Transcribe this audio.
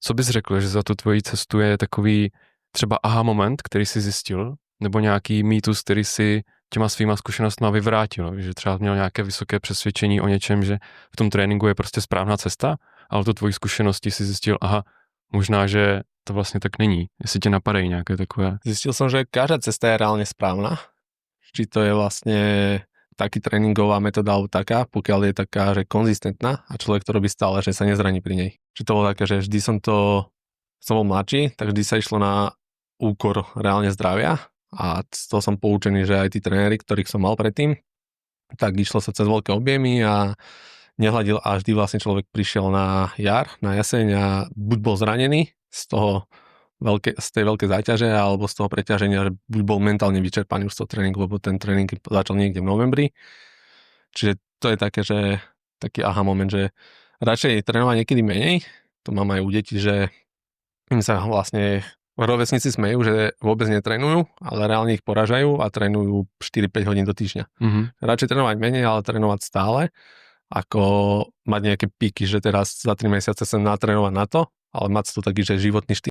Co bys řekl, že za tu tvoji cestu je takový třeba aha moment, který si zjistil, nebo nějaký mýtus, který si těma svýma zkušenostma vyvrátil, že třeba měl nějaké vysoké přesvědčení o něčem, že v tom tréninku je prostě správná cesta, ale to tvojí zkušenosti si zjistil, aha, možná, že to vlastně tak není. Jestli tě napadají nějaké takové. Zistil som, že každá cesta je reálne správna. Či to je vlastne taký tréningová metóda alebo taká, pokiaľ je taká, že konzistentná a človek to robí stále, že sa nezraní pri nej. Či to bolo také, že vždy som bol mladší, tak vždy sa išlo na úkor reálne zdravia a z toho som poučený, že aj tí tréneri, ktorých som mal predtým, tak išlo sa cez veľké objemy a nehľadil a vždy vlastne človek prišiel na jar, na jeseň a buď bol zranený z tej veľkej záťaže alebo z toho preťaženia, že buď bol mentálne vyčerpaný už z toho tréningu, lebo ten tréning začal niekde v novembri. Čiže to je také, že taký aha moment, že radšej trénovať niekedy menej. To mám aj u detí, že im sa vlastne rovesníci smejú, že vôbec netrénujú, ale reálne ich poražajú a trénujú 4-5 hodín do týždňa. Mm-hmm. Radšej trénovať menej, ale trénovať stále, ako mať nejaké píky, že teraz za 3 mesiace chcem natrénovať na to, ale mať to taký, že životný štýl.